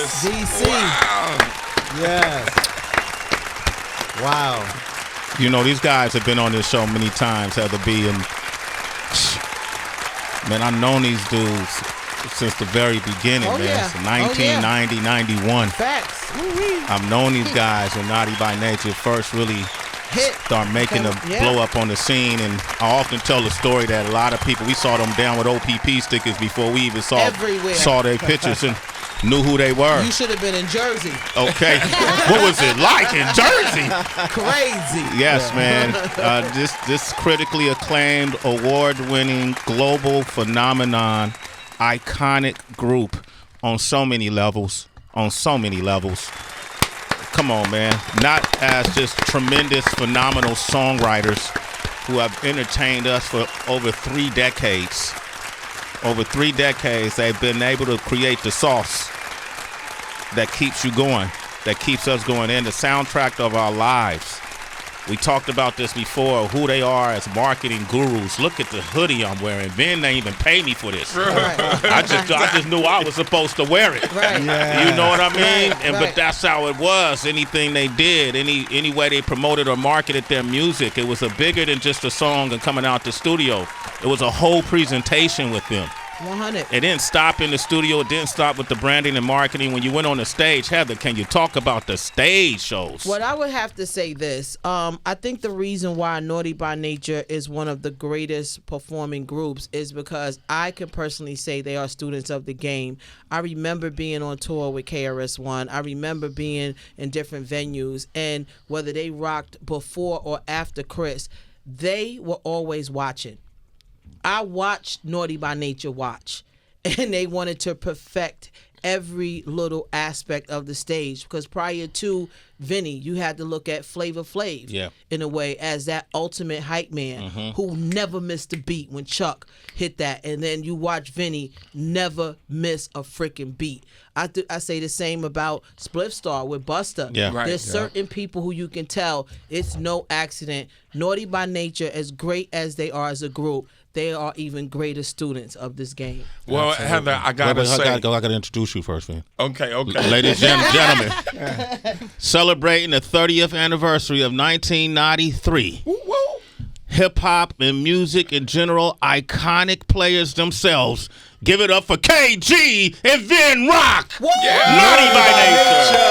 Yes. DC. Wow. Yes. Wow. You know, these guys have been on this show many times, Heather B. And, man, I've known these dudes since the very beginning, man. Yeah. So 1990, 91. Facts. I've known these guys when Naughty by Nature first really start making them blow up on the scene. And I often tell the story that a lot of people, we saw them down with O.P.P stickers before we even saw their pictures and knew who they were. You should have been in Jersey. Okay. What was it like in Jersey? Crazy. Yes, man. This critically acclaimed, award-winning, global phenomenon, iconic group on so many levels. Come on, man. Not as just tremendous, phenomenal songwriters who have entertained us for over 3 decades. Over 3 decades, they've been able to create the sauce that keeps you going, that keeps us going in, the soundtrack of our lives. We talked about this before, who they are as marketing gurus. Look at the hoodie I'm wearing. Vin didn't even pay me for this. Right. I just knew I was supposed to wear it. Right. Yeah. You know what I mean? Right. But that's how it was. Anything they did, any way they promoted or marketed their music, it was a bigger than just a song and coming out the studio. It was a whole presentation with them. 100. It didn't stop in the studio. It didn't stop with the branding and marketing. When you went on the stage, Heather, can you talk about the stage shows? What I would have to say this, I think the reason why Naughty by Nature is one of the greatest performing groups is because I can personally say they are students of the game. I remember being on tour with KRS-One. I remember being in different venues, and whether they rocked before or after Chris, they were always watching. I watched Naughty by Nature watch, and they wanted to perfect every little aspect of the stage, because prior to Vinny, you had to look at Flavor Flav in a way as that ultimate hype man who never missed a beat when Chuck hit that, and then you watch Vinny never miss a freaking beat. I say the same about Spliff Star with Busta. Yeah. Right. There's certain people who you can tell it's no accident. Naughty by Nature, as great as they are as a group, they are even greater students of this game. Well, Heather, I gotta say, I gotta introduce you first, man. Okay. Ladies and gentlemen, celebrating the 30th anniversary of 1993. Hip hop and music in general, iconic players themselves. Give it up for KG and Vin Rock. Naughty by Nature.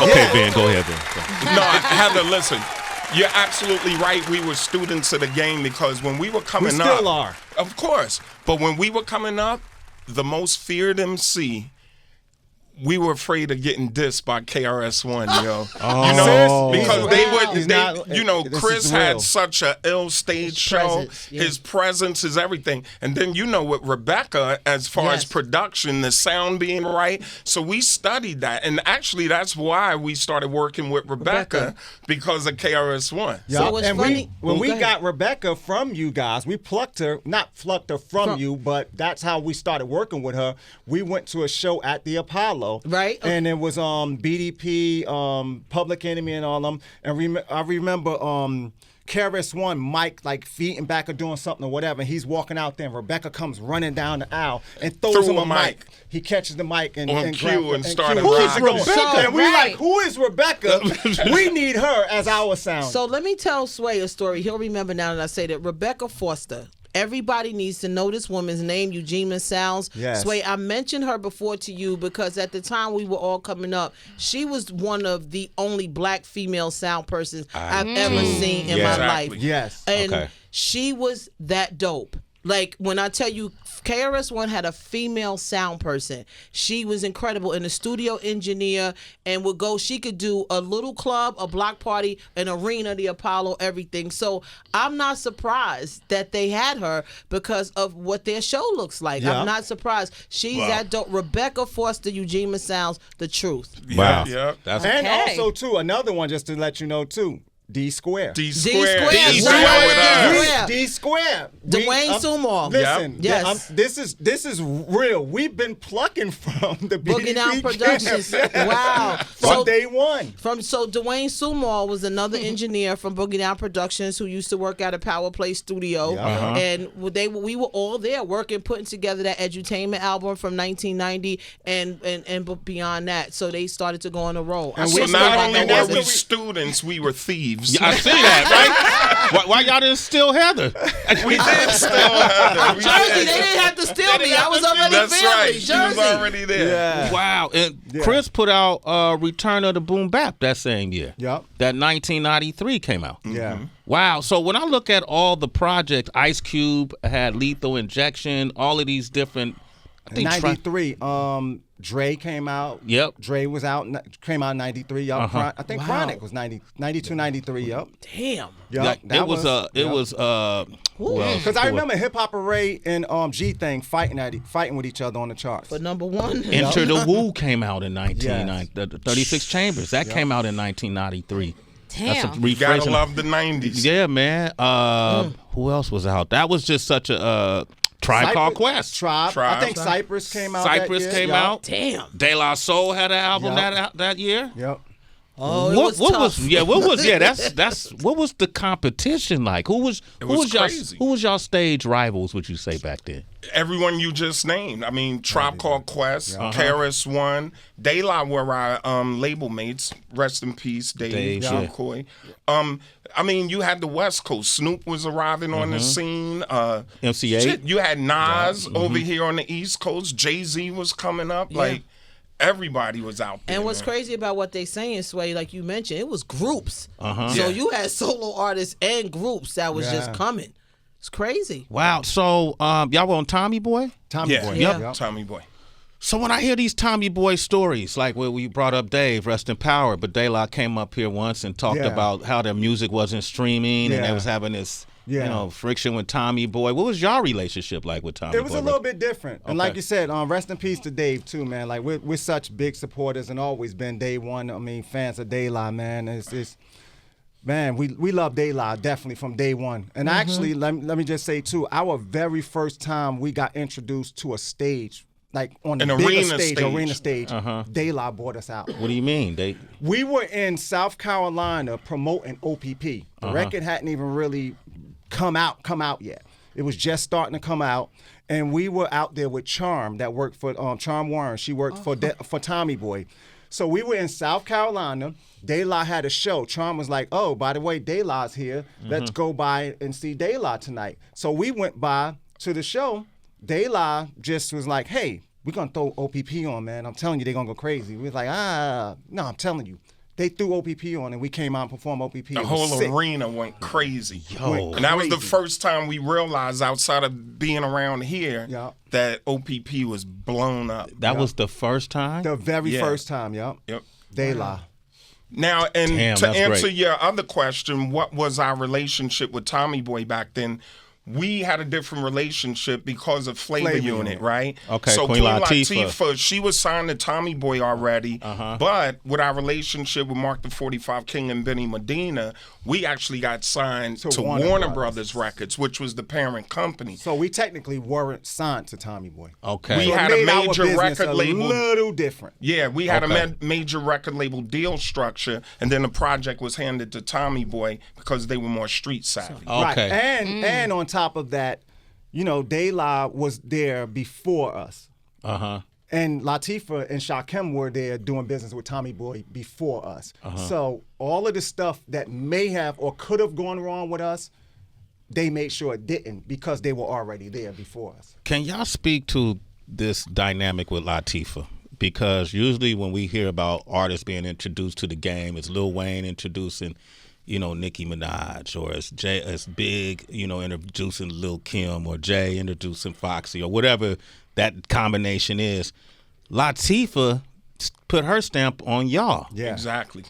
Okay, Vin, go ahead, Vin. No, Heather, listen. You're absolutely right. We were students of the game because when we were coming up... We still are. Of course. But when we were coming up, the most feared MC, we were afraid of getting dissed by KRS-One, yo. Oh. You know, because This Chris is had real. such a ill stage show. His presence is everything. And then, with Rebecca, as far as production, the sound being right. So we studied that. And actually, that's why we started working with Rebecca. Because of KRS-One. Yeah. So it's and funny. when we Go ahead. got Rebecca from you guys, we not plucked her from you, but that's how we started working with her. We went to a show at the Apollo. Right. And it was BDP, Public Enemy and all them. And I remember KRS-One, Mike, like feeding back or doing something or whatever. And he's walking out there, and Rebecca comes running down the aisle and throws him a mic. He catches the mic and On cue and started Who is rocking. Rebecca? And we like, who is Rebecca? We need her as our sound. So let me tell Sway a story. He'll remember now that I say that. Rebecca Foster. Everybody needs to know this woman's name, Eugenia Sounds. Yes. Sway, I mentioned her before to you because at the time we were all coming up, she was one of the only black female sound persons I've ever seen in my life. Yes. And she was that dope. Like, when I tell you, KRS-One had a female sound person. She was incredible, and a studio engineer, and she could do a little club, a block party, an arena, the Apollo, everything. So I'm not surprised that they had her because of what their show looks like. Yeah. I'm not surprised. She's that dope. Rebecca Foster, Eugenia Sounds, the truth. Wow. Yeah. That's And also, too, another one, just to let you know, too, D Square. D Square. with us. D Square. Dwayne Sumo. Listen, yes. This is real. We've been plucking from the Boogie Down Productions. Wow. From day one. So Dwayne Sumo was another engineer from Boogie Down Productions who used to work at a Power Play studio, and we were all there working, putting together that edutainment album from 1990 and beyond that. So they started to go on a roll. So not only were we students, we were thieves. Yeah, I see that, right? Why y'all didn't steal Heather? We did steal Heather. Jersey, they didn't have to steal me. I was already That's family. right. Jersey. She was already there. Yeah. Wow. And Chris put out Return of the Boom Bap that same year. Yep. That 1993 came out. Yeah. Wow. So when I look at all the projects, Ice Cube had Lethal Injection, all of these different. I think 93. Dre came out. Yep. Dre was out. Came out in 93. Yup. I think Chronic was 92, 93. Yup. Damn. Yup. It was Because I remember Hip Hop Hooray and G Thing fighting with each other on the charts. For number one. Enter the Woo came out in 1990. The 36 Chambers that came out in 1993. Damn. That's a You gotta rephrasing. love the 90s. Yeah, man. Who else was out? That was just such a Tribe Called Quest. Tribe. I think Cypress came out. Cypress that year. came out. Damn. De La Soul had an album that year. Yep. Oh, What was tough. that's what was the competition like? Who was crazy. who was y'all stage rivals? Would you say back then? Everyone you just named. I mean, Tribe Called Quest, KRS-One, De La were our label mates. Rest in peace, Dave McCoy. I mean, you had the West Coast. Snoop was arriving on the scene. MC8. Shit, you had Nas over here on the East Coast. Jay-Z was coming up. Like, everybody was out there. And what's man. crazy about what they saying, Sway, like you mentioned, it was groups. So you had solo artists and groups that was just coming. It's crazy. Wow. So y'all were on Tommy Boy? Tommy Boy. Yeah. Tommy Boy. So when I hear these Tommy Boy stories, like where we brought up Dave, rest in power, but De La came up here once and talked about how their music wasn't streaming and they was having this friction with Tommy Boy. What was y'all relationship like with Tommy Boy? It was a little bit different. And like you said, rest in peace to Dave too, man. Like we're such big supporters and always been day one. I mean, fans of De La, man. It's man, we love De La definitely from day one. And actually, let me just say too, our very first time we got introduced to a stage, like on the arena stage, De La brought us out. What do you mean? We were in South Carolina promoting O.P.P. The record hadn't even really come out yet. It was just starting to come out, and we were out there with Charm that worked for Charm Warren. She worked for Tommy Boy. So we were in South Carolina. De La had a show. Charm was like, "Oh, by the way, De La's here. Let's go by and see De La tonight." So we went by to the show. De La just was like, "Hey, we're gonna throw O.P.P. on, man. I'm telling you, they're gonna go crazy." We was like, no, I'm telling you. They threw O.P.P. on and we came out and performed O.P.P. The whole arena went crazy. Yo. And that was the first time we realized, outside of being around here, that O.P.P. was blown up. That was the first time? The very first time, Yep. De La. Now, and to answer great. your other question, what was our relationship with Tommy Boy back then? We had a different relationship because of Flavor Unit, right? Okay, so Queen Latifah. she was signed to Tommy Boy already, but with our relationship with Mark the 45 King and Benny Medina, we actually got signed to Warner Brothers Records, which was the parent company. So we technically weren't signed to Tommy Boy. Okay. We had a major record label. A little different. Yeah, we had a major record label deal structure, and then the project was handed to Tommy Boy because they were more street savvy. Okay. Right. And on top of that, De La was there before us. And Latifah and Shakim were there doing business with Tommy Boy before us. So all of the stuff that may have or could have gone wrong with us, they made sure it didn't because they were already there before us. Can y'all speak to this dynamic with Latifah? Because usually when we hear about artists being introduced to the game, it's Lil Wayne introducing, Nicki Minaj, or it's Big, introducing Lil Kim, or Jay introducing Foxy, or whatever that combination is. Latifah put her stamp on y'all. Yeah. Exactly.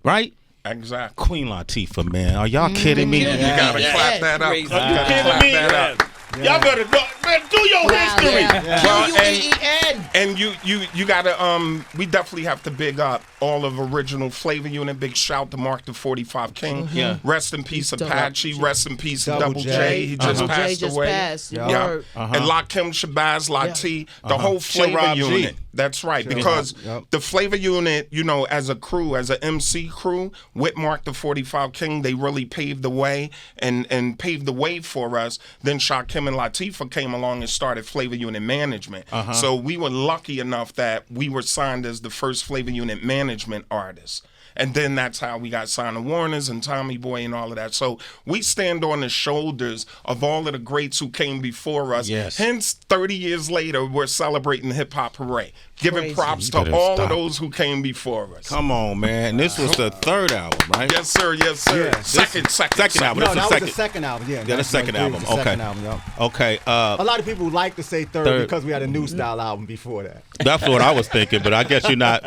Right? Exactly. Queen Latifah, man. Are y'all kidding me? You gotta clap that up. Are you kidding me? Y'all better Man, do your history. Well, Q-U-E-E-N. And you gotta we definitely have to big up all of original Flavor Unit. Big shout to Mark the 45 King. Yeah. Rest in peace Apache. Rest in peace Double J. He just passed away. Yeah. And Lakim Shabazz, Lati, the whole Flavor Unit. That's right, because the Flavor Unit, you know, as a crew, as an MC crew, with Mark the 45 King, they really paved the way and paved the way for us. Then Shakim and Latifah came along and started Flavor Unit Management. So we were lucky enough that we were signed as the first Flavor Unit Management artist. And then that's how we got signed to Warner's and Tommy Boy and all of that. So we stand on the shoulders of all of the greats who came before us. Yes. Hence, 30 years later, we're celebrating Hip Hop Hooray. Giving props to all of those who came before us. Come on, man. This was the third album, right? Yes, sir. Yes, sir. Yeah. Second album. No, that was the second album. Yeah, the second album. Okay. Second album, yeah. Okay. A lot of people like to say third because we had a new style album before that. That's what I was thinking, but I guess you're not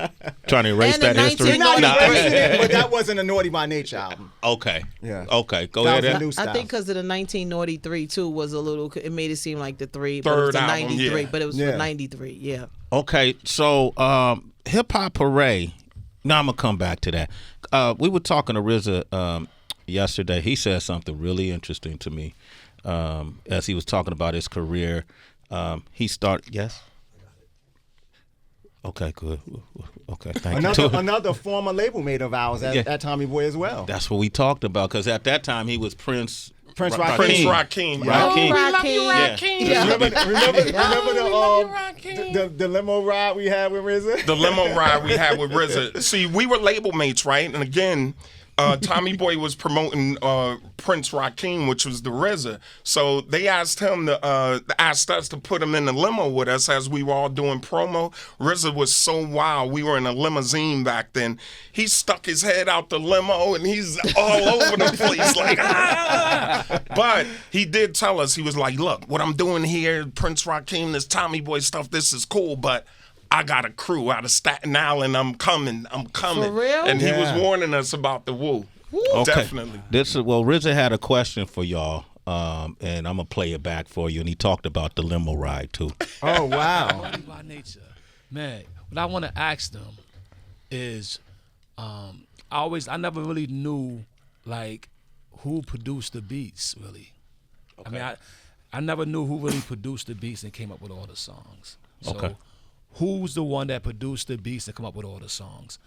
trying to erase that history. We're not erasing it, but that wasn't a Naughty by Nature album. Okay. Yeah. Okay. Go That ahead. was a new I think because of the 19NaughtyIII too was a little. It made it seem like the three, but it Third was the album, 93, yeah. but it was for 93. Yeah. Okay, so Hip Hop Hooray. Now I'm gonna come back to that. We were talking to RZA yesterday. He said something really interesting to me as he was talking about his career. He started. Yes. Okay, good. Okay, thank you. Another former label mate of ours at Tommy Boy as well. That's what we talked about because at that time he was Prince Rakim. Rakim. Yeah. Remember the limo ride we had with RZA? The limo ride we had with RZA. See, we were label mates, right? And again, Tommy Boy was promoting Prince Rakim, which was the RZA. So they asked him to asked us to put him in the limo with us as we were all doing promo. RZA was so wild. We were in a limousine back then. He stuck his head out the limo and he's all over the place like, ah! But he did tell us, he was like, look, what I'm doing here, Prince Rakim, this Tommy Boy stuff, this is cool, but I got a crew out of Staten Island. I'm coming. For real? And he was warning us about the woo. Okay. Definitely. RZA had a question for y'all, and I'm gonna play it back for you. And he talked about the limo ride too. Oh wow! Naughty by Nature, man. What I want to ask them is, I never really knew like who produced the beats really. Okay. I mean, I never knew who really produced the beats and came up with all the songs. So, okay. Who's the one that produced the beats and come up with all the songs?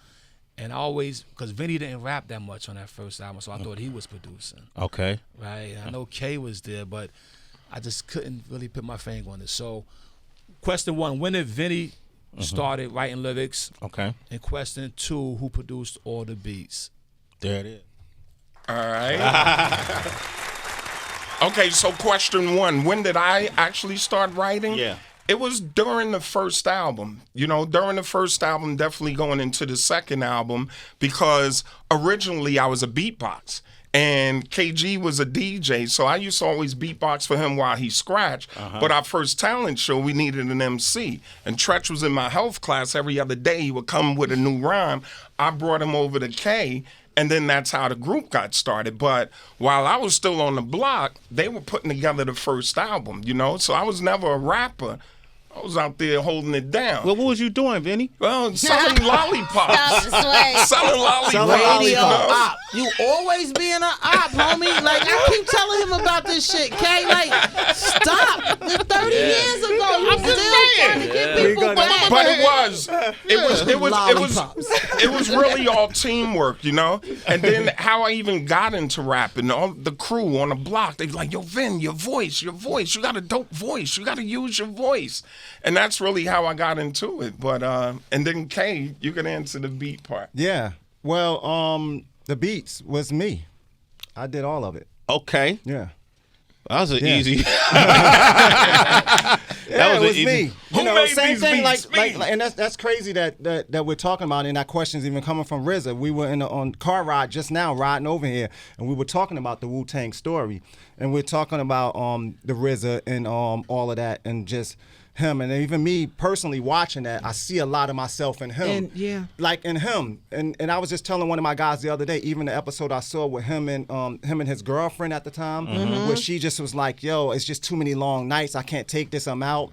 And I always, because Vinny didn't rap that much on that first album, so I thought he was producing. Okay. Right? I know K was there, but I just couldn't really put my finger on it. So, question one, when did Vinny started writing lyrics? Okay. And question two, who produced all the beats? There it is. All right. Okay, so question one, when did I actually start writing? Yeah. It was during the first album. You know, during the first album, definitely going into the second album, because originally I was a beatbox. And KG was a DJ, so I used to always beatbox for him while he scratched. But our first talent show, we needed an MC. And Tretch was in my health class every other day. He would come with a new rhyme. I brought him over to K, and then that's how the group got started. But while I was still on the block, they were putting together the first album, you know? So I was never a rapper. I was out there holding it down. Well, what was you doing, Vinny? Well, selling lollipops. Selling lollipops. Radio op. You always being an op, homie. Like, I keep telling him about this shit, K. Like, stop. This 30 years ago, you still trying to get people back. But it was really all teamwork, you know? And then how I even got into rapping, all the crew on the block, they were like, yo, Vin, your voice, you got a dope voice. You got to use your voice. And that's really how I got into it. But and then Kay, you can answer the beat part. Yeah. Well, the beats was me. I did all of it. Okay. Yeah. That was an easy. That was easy. me. Who made same these thing. beats? Like, and that's crazy that we're talking about, and that question's even coming from RZA. We were on car ride just now, riding over here, and we were talking about the Wu-Tang story, and we're talking about the RZA and all of that, and just him. And even me personally watching that, I see a lot of myself in him. Like in him. And I was just telling one of my guys the other day, even the episode I saw with him and his girlfriend at the time, where she just was like, yo, it's just too many long nights. I can't take this. I'm out.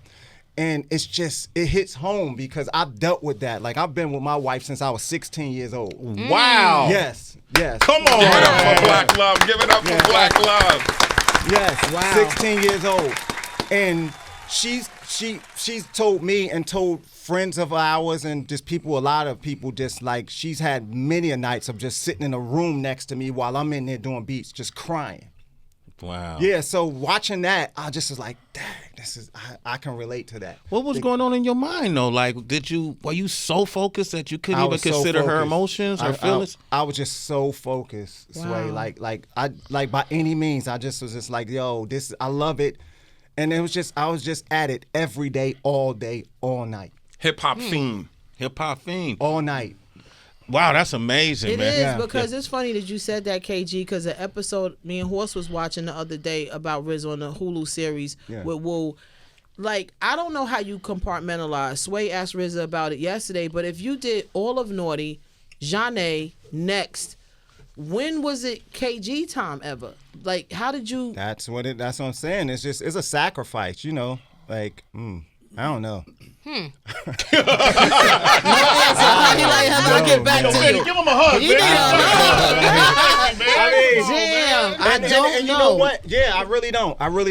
And it's just, it hits home because I've dealt with that. Like, I've been with my wife since I was 16 years old. Wow. Yes. Come on. Give it up for Black Love. Give it up for Black Love. Yes. Wow. 16 years old. And she's told me and told friends of ours and just people, a lot of people, just like, she's had many a nights of just sitting in a room next to me while I'm in there doing beats, just crying. Wow. Yeah, so watching that, I just was like, dang, I can relate to that. What was going on in your mind though? Like, were you so focused that you couldn't even consider her emotions or feelings? I was just so focused, Sway. Like by any means, I just was just like, yo, I love it. And it was just, I was just at it every day, all night. Hip hop fiend. Hip hop fiend. All night. Wow, that's amazing, man. It is because it's funny that you said that, KG, because the episode me and Horse was watching the other day about Riz on the Hulu series with Wu. Like, I don't know how you compartmentalize. Sway asked RZA about it yesterday, but if you did all of Naughty, Janae, Next, when was it KG time ever? Like, how did you? That's what I'm saying. It's just, it's a sacrifice, you know. Like, I don't know. No answer. I'll get back to you. Give him a hug, Damn, I don't know. And you know what? Yeah, I really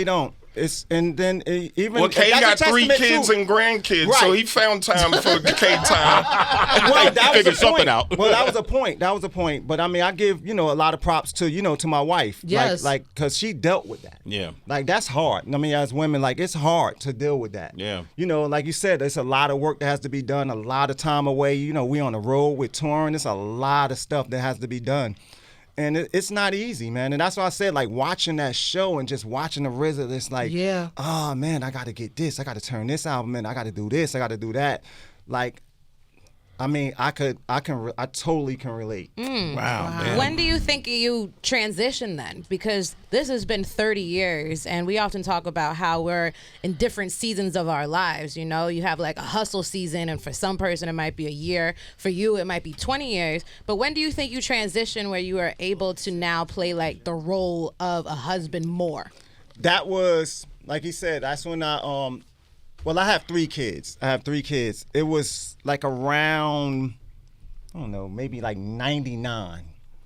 don't. It's and then even well, K got 3 kids too. and grandkids, right. so he found time for K time. Well, that was figured something out. Well, that was a point. But I mean, I give a lot of props to my wife. Yes. Like because she dealt with that. Yeah. Like that's hard. I mean, as women, like it's hard to deal with that. Yeah. Like you said, there's a lot of work that has to be done. A lot of time away. We on the road with touring. There's a lot of stuff that has to be done. And it's not easy, man. And that's why I said, like, watching that show and just watching the RZA, it's like, oh, man, I got to get this. I got to turn this album in. I got to do this. I got to do that. Like, I mean, I totally can relate. Wow, man. When do you think you transition then? Because this has been 30 years, and we often talk about how we're in different seasons of our lives. You have like a hustle season, and for some person it might be a year. For you, it might be 20 years. But when do you think you transition where you are able to now play like the role of a husband more? That was, like he said, that's when well, I have 3 kids. It was like around, I don't know, maybe like 99.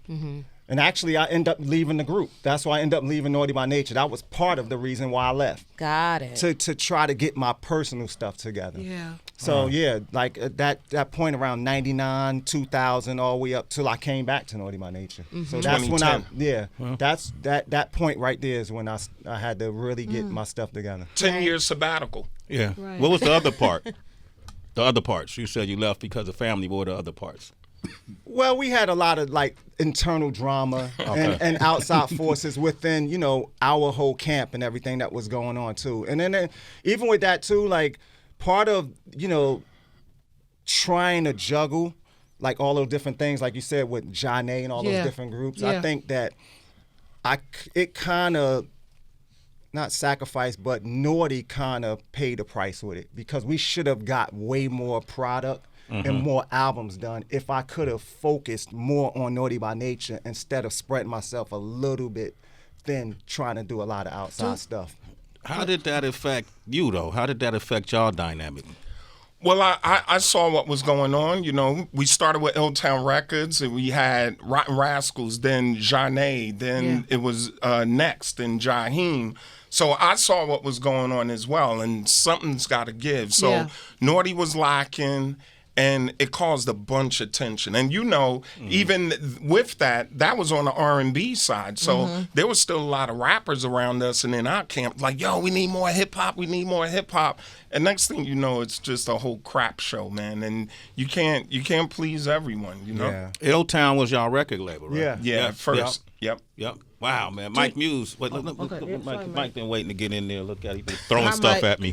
Mm-hmm. And actually, I end up leaving the group. That's why I end up leaving Naughty by Nature. That was part of the reason why I left. Got it. To try to get my personal stuff together. Yeah. So, like that point around 99, 2000, all the way up till I came back to Naughty by Nature. Mm-hmm. So that's when that's that point right there is when I had to really get my stuff together. 10 years sabbatical. Yeah. Right. What was the other part? The other parts. You said you left because of family. What were the other parts? Well, we had a lot of like internal drama and outside forces within, our whole camp and everything that was going on too. And then even with that too, like part of, trying to juggle like all those different things, like you said with Janae and all those different groups, I think that it kind of, not sacrifice, but Naughty kind of paid the price with it because we should have got way more product and more albums done if I could have focused more on Naughty by Nature instead of spreading myself a little bit thin trying to do a lot of outside stuff. How did that affect you, though? How did that affect y'all dynamic? Well, I saw what was going on. We started with Illtown Records, and we had Rotten Rascals, then Janae, then it was Next and Jaheim. So I saw what was going on as well, and something's got to give. So Naughty was lacking, and it caused a bunch of tension. And even with that was on the R&B side. So there was still a lot of rappers around us and in our camp like, yo, we need more hip-hop, And next thing you know, it's just a whole crap show, man. And you can't please everyone, Yeah. Illtown was y'all record label, right? Yeah, at first. Yep. Yep. Wow, man. Mike Muse. Wait, look, Okay. Mike been waiting to get in there. Look at him. He been throwing stuff at me.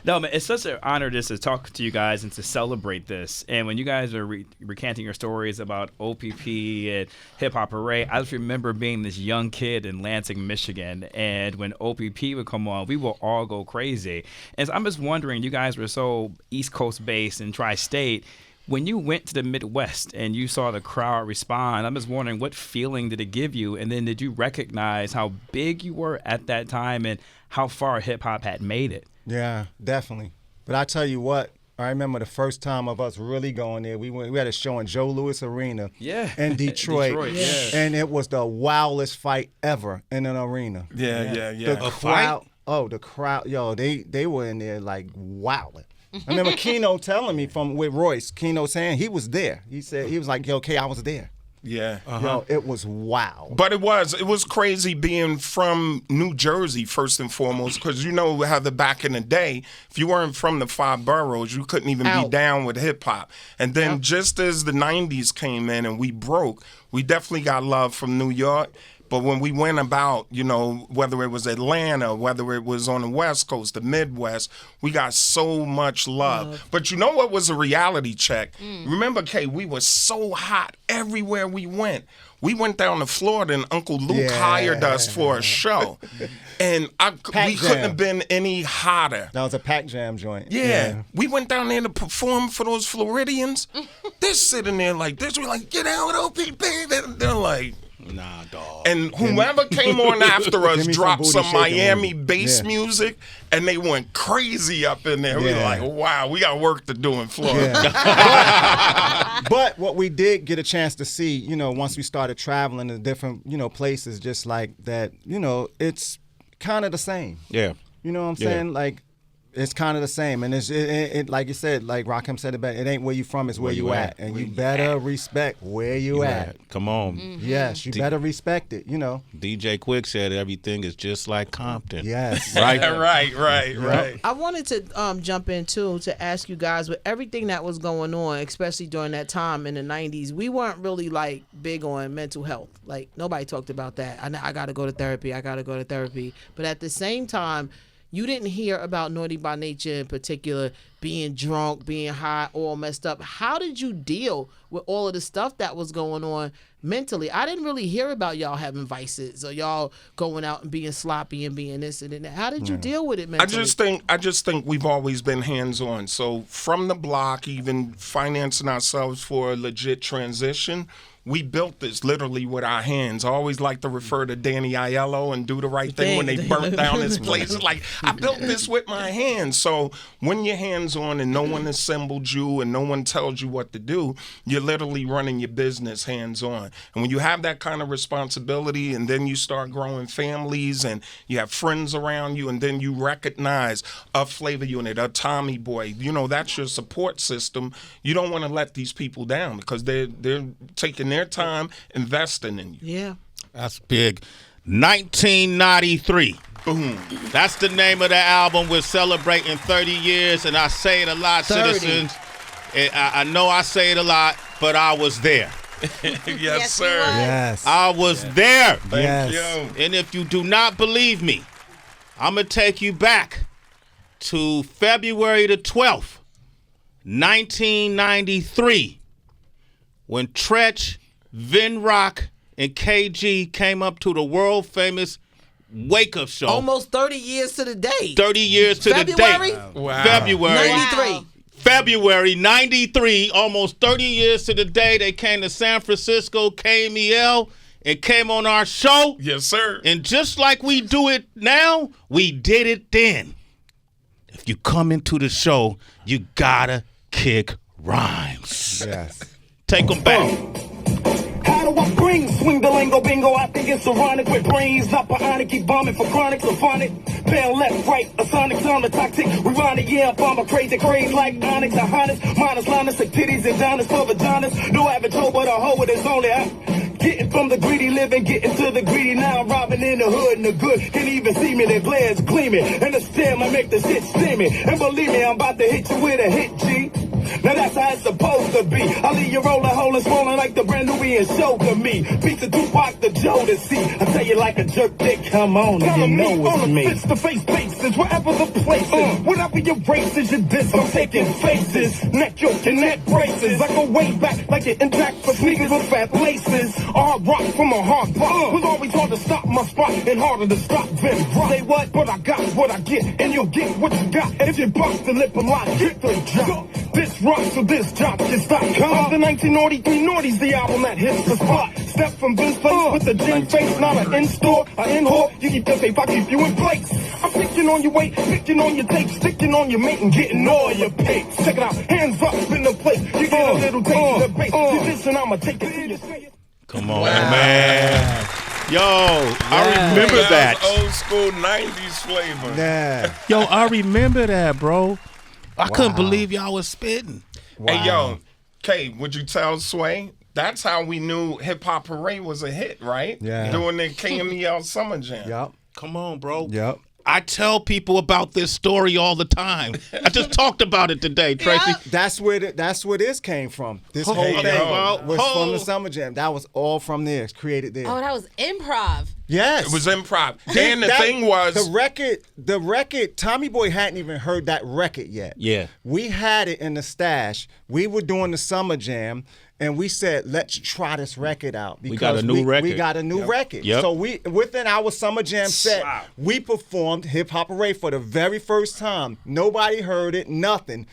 No, man, it's such an honor just to talk to you guys and to celebrate this. And when you guys are recanting your stories about O.P.P. and Hip Hop Hooray, I just remember being this young kid in Lansing, Michigan. And when O.P.P. would come on, we would all go crazy. And so I'm just wondering, you guys were so East Coast based and tri-state. When you went to the Midwest and you saw the crowd respond, I'm just wondering what feeling did it give you? And then did you recognize how big you were at that time and how far hip hop had made it? Yeah, definitely. But I tell you what, I remember the first time of us really going there. We had a show in Joe Louis Arena in Detroit. And it was the wildest fight ever in an arena. Yeah. The crowd, the crowd, yo, they were in there like wilding. I remember Keno telling me with Royce, Keno saying he was there. He said, he was like, yo, K, I was there. Yeah. Yo, it was wow. But it was crazy being from New Jersey, first and foremost, because you know how back in the day, if you weren't from the 5 boroughs, you couldn't even be down with hip-hop. And then just as the 90s came in and we broke, we definitely got love from New York. But when we went about, you know, whether it was Atlanta, whether it was on the West Coast, the Midwest, we got so much love. But you know what was a reality check? Remember, Kay, we were so hot everywhere we went. We went down to Florida and Uncle Luke hired us for a show. And we couldn't have been any hotter. That was a Pac Jam joint. Yeah. We went down there to perform for those Floridians. They're sitting there like this. We're like, get out with O.P.P. They're like... Nah, dog. And whoever came on after us dropped some Miami bass music, and they went crazy up in there. We were like, wow, we got work to do in Florida. But what we did get a chance to see, you know, once we started traveling to different, you know, places just like that, you know, it's kind of the same. Yeah. You know what I'm saying? Like, it's kind of the same, and it like you said, like Rakim said about it ain't where you from, it's where you at, and you better respect where you at. Come on. Yes, you better respect it. You know. DJ Quick said everything is just like Compton. Yes. Right. Right. I wanted to jump in too to ask you guys, with everything that was going on, especially during that time in the 90s, we weren't really like big on mental health. Like nobody talked about that. I got to go to therapy. But at the same time, you didn't hear about Naughty by Nature in particular being drunk, being high, all messed up. How did you deal with all of the stuff that was going on mentally? I didn't really hear about y'all having vices or y'all going out and being sloppy and being this and that. How did you deal with it mentally? I just think we've always been hands-on. So from the block, even financing ourselves for a legit transition, we built this literally with our hands. I always like to refer to Danny Aiello and Do the Right Thing when they burnt down his place. Like, I built this with my hands. So when you're hands-on and no one assembled you and no one tells you what to do, you're literally running your business hands-on. And when you have that kind of responsibility and then you start growing families and you have friends around you and then you recognize a Flavor Unit, a Tommy Boy, you know, that's your support system. You don't want to let these people down because they're taking their time investing in you. Yeah. That's big. 19NaughtyIII. Boom. That's the name of the album. We're celebrating 30 years, and I say it a lot, 30. citizens. I know I say it a lot, but I was there. Yes, sir. Yes. I was there. Thank you. And if you do not believe me, I'm going to take you back to February the 12th, 1993, when Tretch, Vin Rock, and KG came up to the world-famous Wake Up Show. Almost 30 years to the day. 30 years to February? the day. Wow. February. 93. February 93, almost 30 years to the day, they came to San Francisco, KMEL, and came on our show. Yes, sir. And just like we do it now, we did it then. If you come into the show, you gotta kick rhymes. Yes. Take them back. How do I bring swing the lingo bingo? I think it's ironic with brains up bionic, keep bombing for chronic, so phonic. Bell left, right, a sonic on the toxic. Rewind it, yeah, I'm a crazy craze like Onyx, a honest. Minus linus, like titties and diners for vaginas. No average hoe, but a hoe with it's only out. Getting from the greedy living, getting to the greedy now. Robbing in the hood and the good. Can't even see me, their glares gleaming. And the stem, I make the shit steaming. And believe me, I'm about to hit you with a hit, G. Now that's how it's supposed to be. I leave you rolling, holding, swollen like the brand new and show to me. Beat the Tupac, the Joe to see. I tell you like a jerk dick, come on, and you know it's me. It's the face bases, wherever the place is. Whatever your race is, your diss, I'm taking faces. Neck yoke and neck braces. I go way back like an intact for sneakers with fat laces. Hard rock from a hard rock. Was always hard to stop my spot and harder to stop Vin Rock. Say what? But I got what I get, and you'll get what you got. If you bust the lip a lot, get the drop. This rock, so this drop can stop. Off the 19NaughtyIII Naughty's the album that hits the spot. Step from Vin's place with the gym face, not an in-store, an in-whore. You keep your safe, I keep you in place. I'm picking on your weight, picking on your tape, sticking on your mate and getting all your pics. Check it out, hands up in the place. You get a little taste of the bass. You listen, I'ma take it to your face. Come on, man. Yo, I remember that. Old school 90s flavor. Yeah. Yo, I remember that, bro. I couldn't believe y'all was spitting. Wow. Hey, yo, Kay, would you tell Sway? That's how we knew Hip Hop Hooray was a hit, right? Yeah. Doing the KMEL Summer Jam. Yep. Come on, bro. Yep. I tell people about this story all the time. I just talked about it today, Tracy. That's where this came from. This whole Hey, thing yo. was from the Summer Jam. That was all from there. It's created there. Oh, that was improv. Yes. It was improv. And the thing was... The record, Tommy Boy hadn't even heard that record yet. Yeah. We had it in the stash. We were doing the Summer Jam, and we said, let's try this record out. We got a new record. We got a new record. Yep. So within our Summer Jam set, we performed Hip Hop Hooray for the very first time. Nobody heard it, nothing.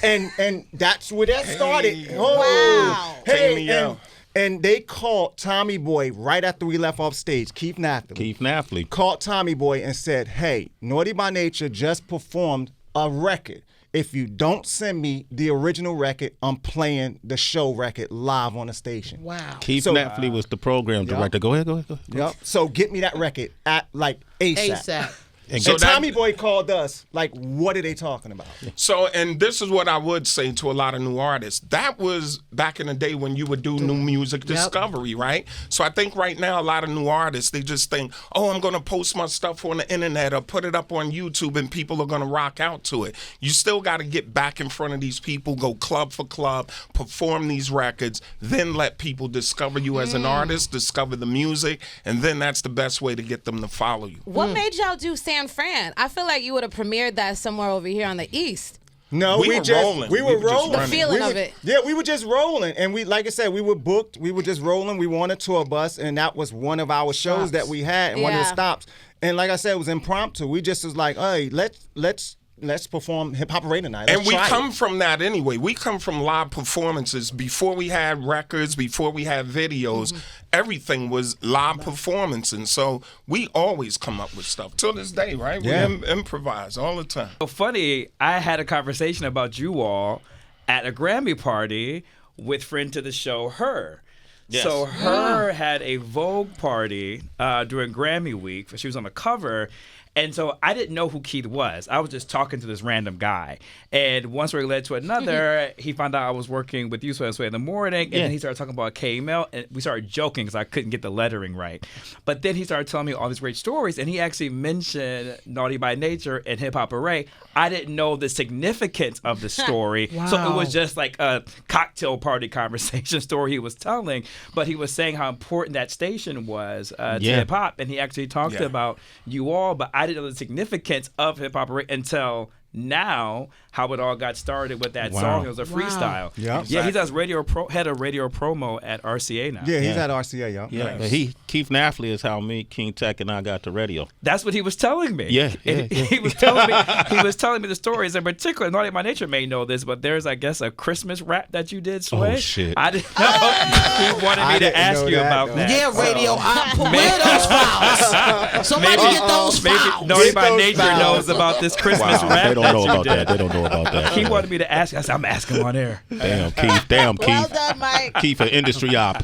And that's where that started. Hey. Wow. Hey, and they called Tommy Boy right after we left off stage, Keith Naftali. Called Tommy Boy and said, hey, Naughty by Nature just performed a record. If you don't send me the original record, I'm playing the show record live on the station. Wow. Keith Naftali was the program director. Go ahead. Yep. So get me that record at like ASAP. ASAP. And So Tommy Boy called us, like, what are they talking about? So, and this is what I would say to a lot of new artists. That was back in the day when you would do new music discovery, right? So I think right now a lot of new artists, they just think, oh, I'm going to post my stuff on the internet or put it up on YouTube and people are going to rock out to it. You still got to get back in front of these people, go club for club, perform these records, then let people discover you as an artist, discover the music, and then that's the best way to get them to follow you. What made y'all do San Fran? I feel like you would have premiered that somewhere over here on the East. No, we were rolling. We were rolling. The feeling of it. Yeah, we were just rolling. And we, like I said, we were booked. We were just rolling. We were on a tour bus, and that was one of our shows that we had and one of the stops. And like I said, it was impromptu. We just was like, hey, let's perform Hip Hop Hooray tonight. And we come from that anyway. We come from live performances. Before we had records, before we had videos, everything was live performance. And so we always come up with stuff. Till this day, right? Yeah. We improvise all the time. So funny, I had a conversation about you all at a Grammy party with friend to the show, Her. Yes. So Her had a Vogue party during Grammy week. She was on the cover. And so I didn't know who Keith was. I was just talking to this random guy. And one story led to another. He found out I was working with you, Sway in the morning. And then he started talking about KML. And we started joking because I couldn't get the lettering right. But then he started telling me all these great stories. And he actually mentioned Naughty by Nature and Hip Hop Hooray. I didn't know the significance of the story. Wow. So it was just like a cocktail party conversation story he was telling. But he was saying how important that station was to hip hop. And he actually talked about you all. But I didn't know the significance of Hip Hop Hooray until now, how it all got started with that song. It was a freestyle. Yeah. Yeah, he does head of radio promo at RCA now. Yeah, he's at RCA, y'all. Yeah, Nice. Keith Naftali is how me, King Tech, and I got the radio. That's what he was telling me. Yeah, He was telling me the stories. In particular, Naughty by Nature may know this, but there's, I guess, a Christmas rap that you did, Sway. Oh, shit. I didn't know. He wanted me to ask you about that. Yeah, radio. Where those files? Somebody get those files. Naughty by Nature knows about this Christmas rap. They don't know about that. They don't know about that. He wanted me to ask. I said, I'm asking on air. Damn, Keith. Damn, Keith. Well done, Mike. Keith, an industry op.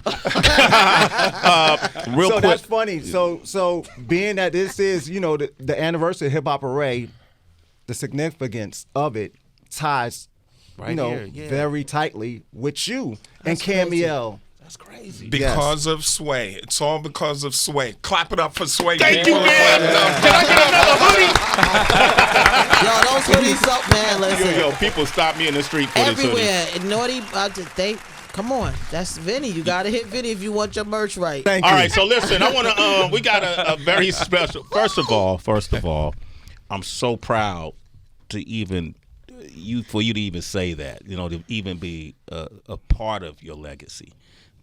Real So quick. that's funny. So being that this is, the anniversary of Hip Hop Hooray, the significance of it ties, Right here, yeah. very tightly with you and That's crazy. Camille That's crazy. Because of Sway. It's all because of Sway. Clap it up for Sway. Thank you, man. Can I get another hoodie? Yo, those hoodies up, man. Listen. Yo, people stop me in the street for everywhere. this hoodie. Naughty, come on. That's Vinny. You got to hit Vinny if you want your merch right. Thank you. All right, so listen, I want to. We got a very special. First of all, I'm so proud to even for you to even say that. You know, to even be a part of your legacy,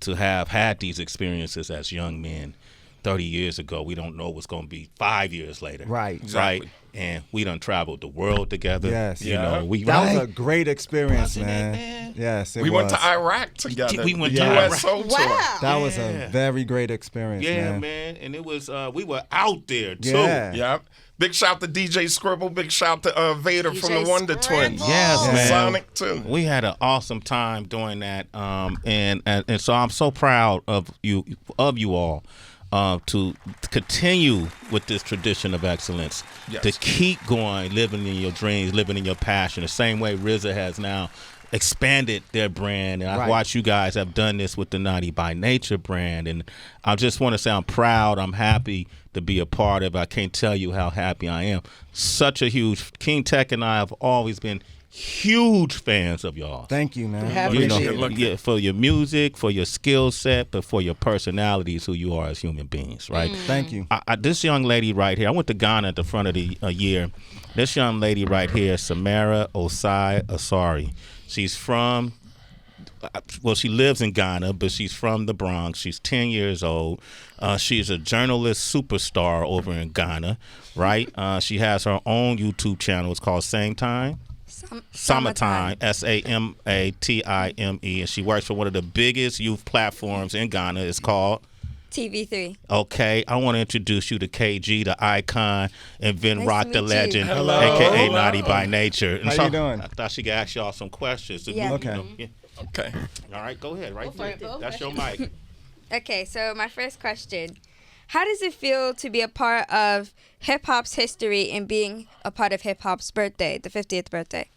to have had these experiences as young men 30 years ago. We don't know what's going to be 5 years later. Right. Exactly. Right. And we done traveled the world together. Yes. You know, that was a great experience, Wasn't it, man. man? Yes, it We was. went to Iraq together. We went to USO Iraq. tour. Wow. That was a very great experience, Yeah, man. man. And it was, we were out there, too. Yeah. Yep. Big shout to DJ Scribble. Big shout to Vader from the Wonder Twins. Yes, man. Sonic too. We had an awesome time doing that, and so I'm so proud of you all to continue with this tradition of excellence, Yes. to keep going, living in your dreams, living in your passion, the same way RZA has now expanded their brand, and I've watched you guys have done this with the Naughty by Nature brand, and I just want to say I'm proud, I'm happy to be a part of it. I can't tell you how happy I am. Such a huge, King Tech and I have always been huge fans of y'all. Thank you, man. Happy You to know, see you. yeah, for your music, for your skill set, but for your personalities, who you are as human beings, right? Thank you. This young lady right here, I went to Ghana at the front of the year. This young lady right here, Samara Osai Asari. She's from, well, she lives in Ghana, but she's from the Bronx. She's 10 years old. She's a journalist superstar over in Ghana, right? She has her own YouTube channel. It's called Same Time. Summertime, SAMATIME, and she works for one of the biggest youth platforms in Ghana. It's called TV3. Okay, I want to introduce you to KG, the icon, and Vin Nice Rock, to the meet you. legend, Hello. aka Hello. Naughty by Nature. And How you doing? I thought she could ask y'all some questions. Yeah. Okay. Okay. All right, go ahead. Right there. it. That's your mic. Okay, so my first question. How does it feel to be a part of hip hop's history and being a part of hip hop's birthday, the 50th birthday?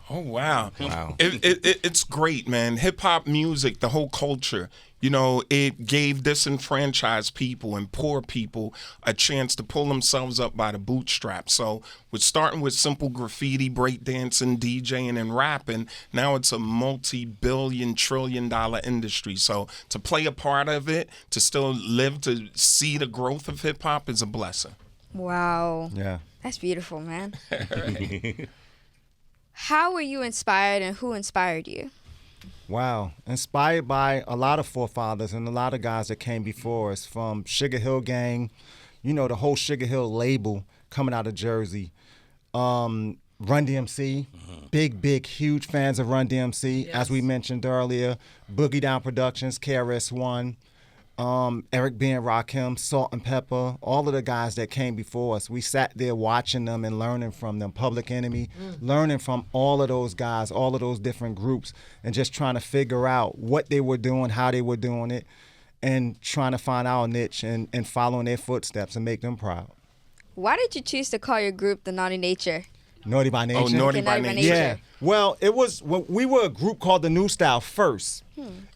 Oh wow! Wow. It's great, man. Hip hop music, the whole culture. You know, it gave disenfranchised people and poor people a chance to pull themselves up by the bootstraps. So we're starting with simple graffiti, breakdancing, DJing, and rapping. Now it's a multi-billion, trillion-dollar industry. So to play a part of it, to still live to see the growth of hip hop is a blessing. Wow. Yeah. That's beautiful, man. How were you inspired and who inspired you? Wow. Inspired by a lot of forefathers and a lot of guys that came before us, from Sugar Hill Gang, you know, the whole Sugar Hill label coming out of Jersey. Run DMC, big, huge fans of Run DMC, as we mentioned earlier. Boogie Down Productions, KRS-One, Eric B. and Rakim, Salt and Pepper, all of the guys that came before us. We sat there watching them and learning from them. Public Enemy, learning from all of those guys, all of those different groups, and just trying to figure out what they were doing, how they were doing it, and trying to find our niche and following their footsteps and make them proud. Why did you choose to call your group the Naughty Nature? Naughty by Nature. Oh, Naughty Okay, by Naughty by Nature. Yeah. Well, it was we were a group called the New Style first,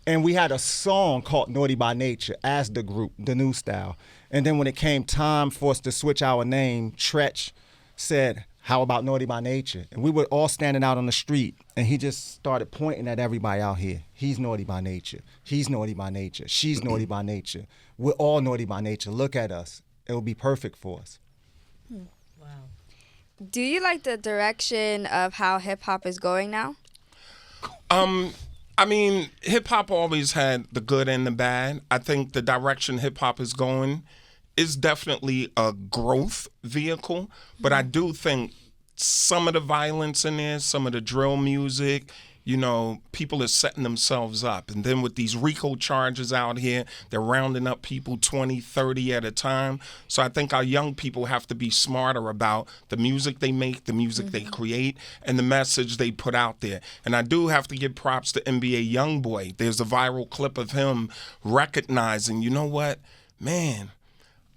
and we had a song called Naughty by Nature as the group, the New Style. And then when it came time for us to switch our name, Tretch said, "How about Naughty by Nature?" And we were all standing out on the street, and he just started pointing at everybody out here. He's naughty by nature. He's naughty by nature. She's naughty by nature. We're all naughty by nature. Look at us. It will be perfect for us. Do you like the direction of how hip hop is going now? I mean, hip hop always had the good and the bad. I think the direction hip hop is going is definitely a growth vehicle, but I do think some of the violence in there, some of the drill music, you know, people are setting themselves up. And then with these RICO charges out here, they're rounding up people 20, 30 at a time. So I think our young people have to be smarter about the music they make, the music they create, and the message they put out there. And I do have to give props to NBA Youngboy. There's a viral clip of him recognizing, you know what, man,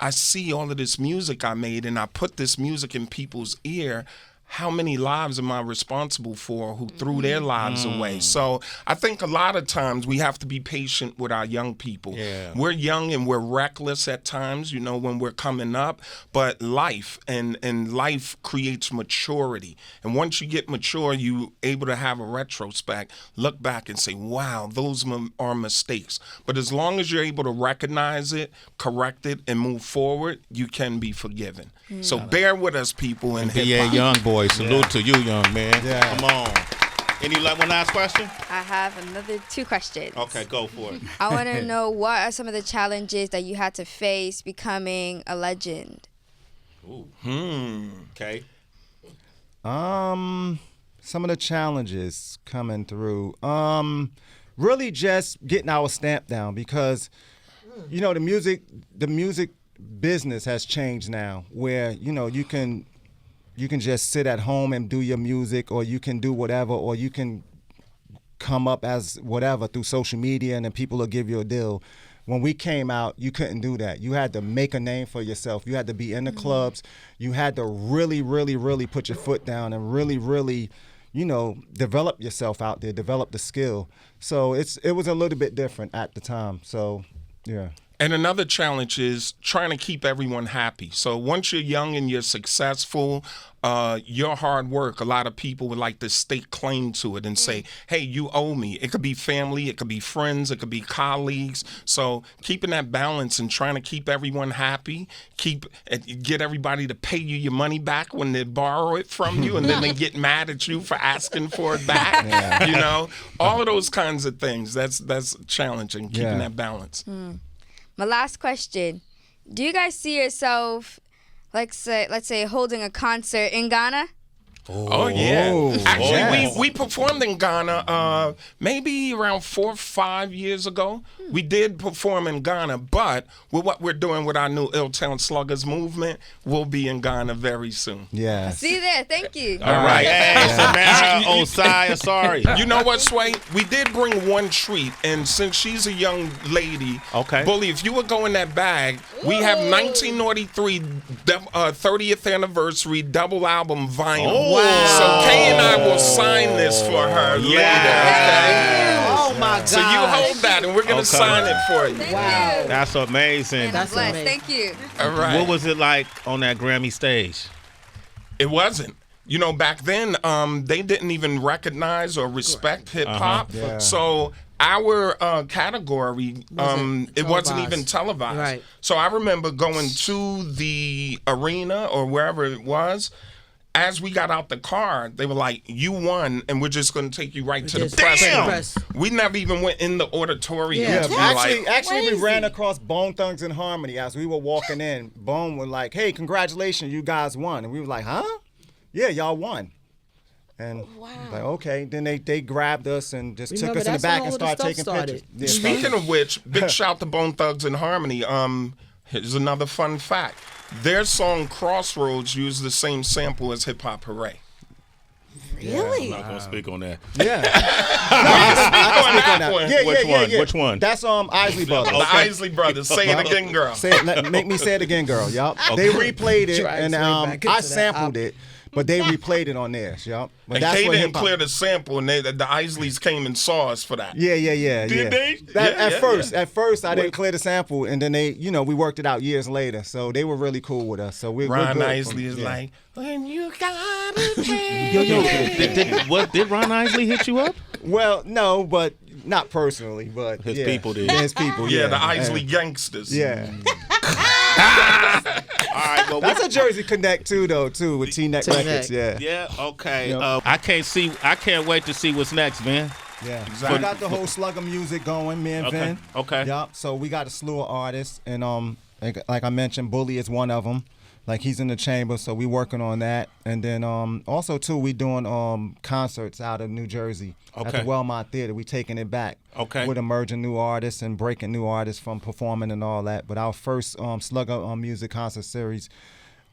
I see all of this music I made and I put this music in people's ear. how many lives am I responsible for who threw their lives away? So I think a lot of times we have to be patient with our young people. Yeah. We're young and we're reckless at times, you know, when we're coming up, but life and life creates maturity. And once you get mature, you able to have a retrospect, look back and say, wow, those are mistakes. But as long as you're able to recognize it, correct it, and move forward, you can be forgiven. So bear with us, people, in hip Yeah, hop. young boy. Salute to you, young man. Yeah. Come on. Any one last question? I have another 2 questions. Okay, go for it. I want to know, what are some of the challenges that you had to face becoming a legend? Okay. Some of the challenges coming through. Really just getting our stamp down, because you know the music business has changed now, where you know you can just sit at home and do your music, or you can do whatever, or you can come up as whatever through social media and then people will give you a deal. When we came out, you couldn't do that. You had to make a name for yourself. You had to be in the clubs. You had to really, really, really put your foot down and really, really, you know, develop yourself out there, develop the skill. So it was a little bit different at the time. So, yeah. And another challenge is trying to keep everyone happy. So once you're young and you're successful, your hard work, a lot of people would like to stake claim to it and say, hey, you owe me. It could be family, it could be friends, it could be colleagues. So keeping that balance and trying to keep everyone happy, get everybody to pay you your money back when they borrow it from you, and then they get mad at you for asking for it back. Yeah. You know, all of those kinds of things. That's challenging, keeping that balance. My last question: do you guys see yourself, let's say, holding a concert in Ghana? Oh yeah. Actually, we performed in Ghana maybe around 4 or 5 years ago. We did perform in Ghana, but with what we're doing with our new Illtown Sluggers movement, we'll be in Ghana very soon. Yeah. See you there. Thank you. All right. Hey, Samantha Osai, sorry. You know what, Sway? We did bring one treat, and since she's a young lady, okay, Bully, if you would go in that bag, we have 19NaughtyIII 30th anniversary double album vinyl. Wow. So Kay and I will sign this for her later. Okay? Oh my God. So you hold that, and we're gonna sign it for you. Wow. That's amazing. That's blessed. Thank you. All right. What was it like on that Grammy stage? It wasn't. You know, back then, they didn't even recognize or respect hip hop. Yeah. So our category, it wasn't even televised. Right. So I remember going to the arena or wherever it was. As we got out the car, they were like, you won, and we're just going to take you right to the press. We never even went in the auditorium. Yeah, actually, we ran across Bone Thugs and Harmony as we were walking in. Bone was like, hey, congratulations, you guys won. And we were like, huh? Yeah, y'all won. And like, okay. Then they grabbed us and just took us in the back and started taking pictures. Yeah, Speaking of which, big shout to Bone Thugs and Harmony. Here's another fun fact. Their song Crossroads used the same sample as Hip Hop Hooray. Really? I'm not gonna speak on that. Yeah. Which one? That's Isley Brothers. The Isley Brothers. Say it again, girl. Make me say it again, girl. Yup. They replayed it, and I sampled it. But they replayed it on theirs, yup. But And that's Kay what didn't hip-hop. clear the sample, and the Isleys came and saw us for that. Yeah. Did they? At first, I didn't clear the sample, and then we worked it out years later. So they were really cool with us. So we're Ron good Isley is like, when you gotta Did Ron Isley hit you up? Well, no, but not personally, but His people did. His people, Yeah, the Isley gangsters. Yeah. All right, well, That's a Jersey connect too, with T-Neck Records. Yeah. Yeah, okay. Yep. I can't wait to see what's next, man. Yeah, Exactly. we got the whole slugger music going, me and Vin. Okay. Yup. So we got a slew of artists, and like I mentioned, Bully is one of them. Like he's in the chamber, so we working on that. And then also too, we doing concerts out of New Jersey at the Wellmont Theater. We taking it back. Okay. With emerging new artists and breaking new artists from performing and all that. But our first Slugger music concert series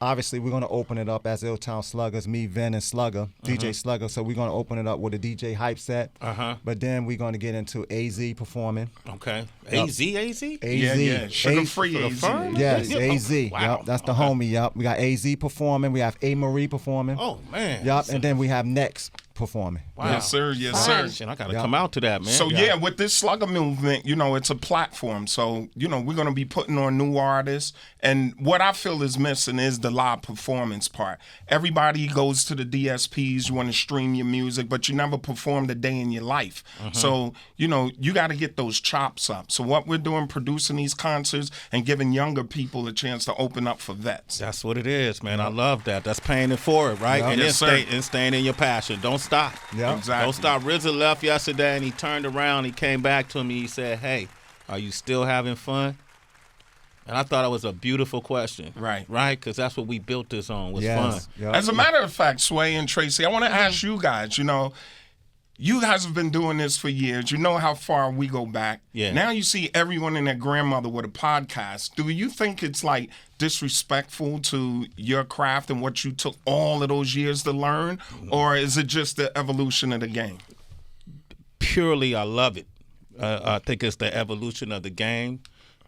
obviously we're going to open it up as Illtown Sluggers, me, Vin, and Slugger, DJ Slugger. So we're going to open it up with a DJ hype set. But then we're going to get into AZ performing. Okay. AZ? Yeah. Sugar-free AZ. Yes, AZ. Wow. Yep, that's the homie. Yep. We got AZ performing. We have A. Marie performing. Oh, man. Yep, and then we have Next performing. Wow. Yes, sir. Yes, sir. Shit, I got to come out to that, man. So, with this Slugger movement, it's a platform. So, we're going to be putting on new artists. And what I feel is missing is the live performance part. Everybody goes to the DSPs, you want to stream your music, but you never performed a day in your life. So, you got to get those chops up. So what we're doing, producing these concerts and giving younger people a chance to open up for vets. That's what it is, man. I love that. That's paying it forward, right? And then staying in your passion. Don't stop. Yeah, exactly. Don't stop. RZA left yesterday, and he turned around. He came back to me. He said, "Hey, are you still having fun?" And I thought it was a beautiful question. Right. Right? Because that's what we built this on, was fun. Yep. As a matter of fact, Sway and Tracy, I want to ask you guys, you guys have been doing this for years. You know how far we go back. Yeah. Now you see everyone and their grandmother with a podcast. Do you think it's like disrespectful to your craft and what you took all of those years to learn? Or is it just the evolution of the game? Purely, I love it. I think it's the evolution of the game.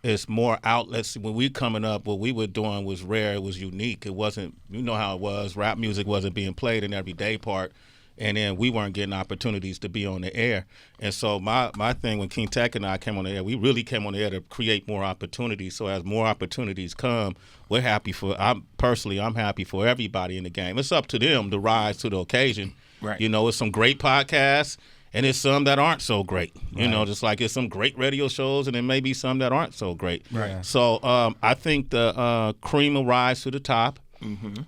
It's more outlets. When we coming up, what we were doing was rare. It was unique. It wasn't, you know how it was. Rap music wasn't being played in every day part. And then we weren't getting opportunities to be on the air. And so my thing when King Tech and I came on the air, we really came on the air to create more opportunities. So as more opportunities come, we're happy for, I'm happy for everybody in the game. It's up to them to rise to the occasion. Right. It's some great podcasts. And it's some that aren't so great, just like it's some great radio shows, and there may be some that aren't so great. Right. So I think the cream will rise to the top.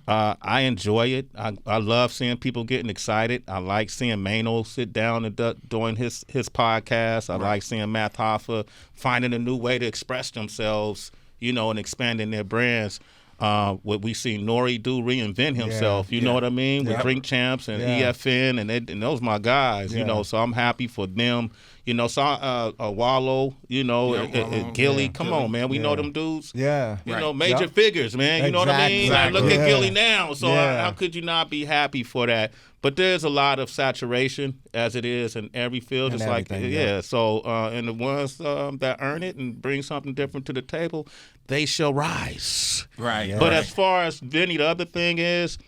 I enjoy it. I love seeing people getting excited. I like seeing Mano sit down and doing his podcast. I like seeing Matt Hoffa finding a new way to express themselves, and expanding their brands. What we see Nori do reinvent himself, you know what I mean, with Drink Champs and EFN, and those my guys, so I'm happy for them. So Wallow, Gilly, come on, man, we know them dudes. Major figures, man, you know what I mean? Like, look at Gilly now, so how could you not be happy for that? But there's a lot of saturation, as it is in every field. It's like, so, and the ones that earn it and bring something different to the table, they shall rise. Right. But as far as Vinny, the other thing is,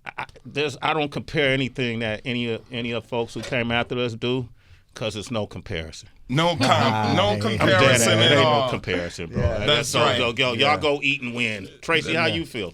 I don't compare anything that any of folks who came after us do, because it's no comparison. No comparison at all. No comparison, bro. That's right. Y'all go eat and win. Tracy, how you feel?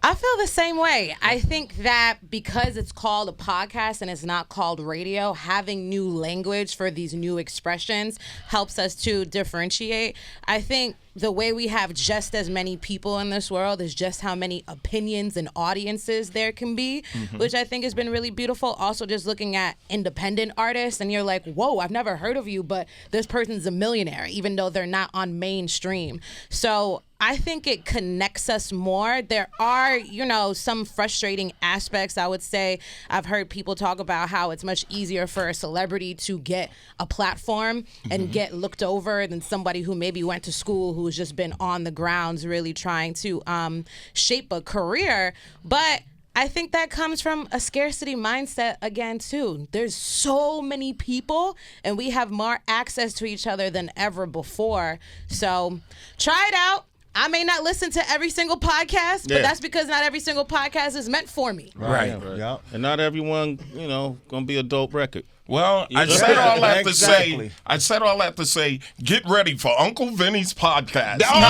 I feel the same way. I think that because it's called a podcast and it's not called radio, having new language for these new expressions helps us to differentiate. I think the way we have just as many people in this world is just how many opinions and audiences there can be, which I think has been really beautiful. Also, just looking at independent artists and you're like, whoa, I've never heard of you, but this person's a millionaire, even though they're not on mainstream. So I think it connects us more. There are, some frustrating aspects. I would say I've heard people talk about how it's much easier for a celebrity to get a platform and get looked over than somebody who maybe went to school, who's just been on the grounds really trying to shape a career. But I think that comes from a scarcity mindset again, too. There's so many people, and we have more access to each other than ever before. So try it out. I may not listen to every single podcast, but that's because not every single podcast is meant for me. Right. Yeah. And not everyone, gonna be a dope record. Well, I said all that to say, get ready for Uncle Vinny's podcast. Come on,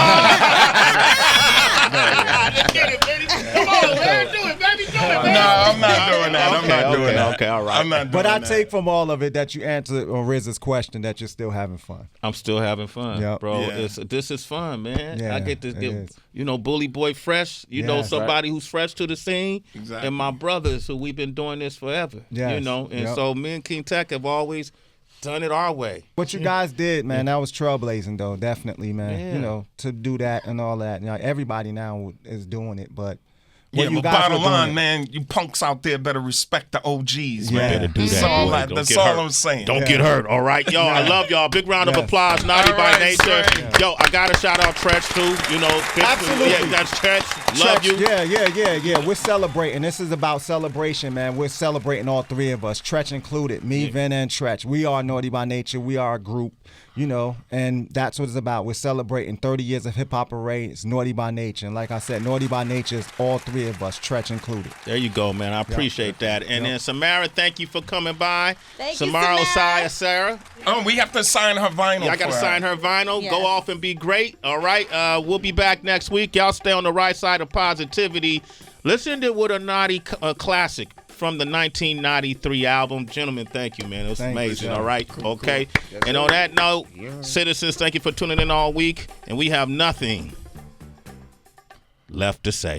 man, do it, baby, do it, man. No, I'm not doing that. I'm not doing that. Okay, all right. But I take from all of it that you answered RZA's question that you're still having fun. I'm still having fun, bro. Yeah. This is fun, man. Yeah, I get to it get, Bully Boy fresh. Somebody who's fresh to the scene. Exactly. And my brothers who we've been doing this forever. Yes. So me and King Tech have always done it our way. What you guys did, man, that was trailblazing, though, definitely, man. Yeah. To do that and all that. Everybody now is doing it, but Yeah, you but guys bottom were doing line, it. man, you punks out there better respect the OGs, Yeah. man. Better do That's that. all, boy. I, Don't that's get all hurt. I'm saying. Don't get hurt, all right? Yo, I love y'all. Big round of Yes. applause. Naughty All by right, nature. Sway. Yo, I got to shout out Tretch, too. You know, Absolutely. Yeah, that's Tretch. Love you. Yeah. We're celebrating. This is about celebration, man. We're celebrating all three of us, Tretch included, me, Vin, and Tretch. We are Naughty by Nature. We are a group, you know, and that's what it's about. We're celebrating 30 years of Hip Hop Hooray. It's Naughty by Nature. And like I said, Naughty by Nature is all three of us, Tretch included. There you go, man. I appreciate that. And then Samara, thank you for coming by. Thank you, Samara Samara. Osaya, Sarah. Oh, we have to sign her vinyl. Yeah, I got to for sign her vinyl. Yes. Go off and be great. All right. We'll be back next week. Y'all stay on the right side of positivity. Listen to what a naughty classic from the 1993 album. Gentlemen, thank you, man. It was amazing. All right. Okay. And on that note, citizens, thank you for tuning in all week. And we have nothing left to say.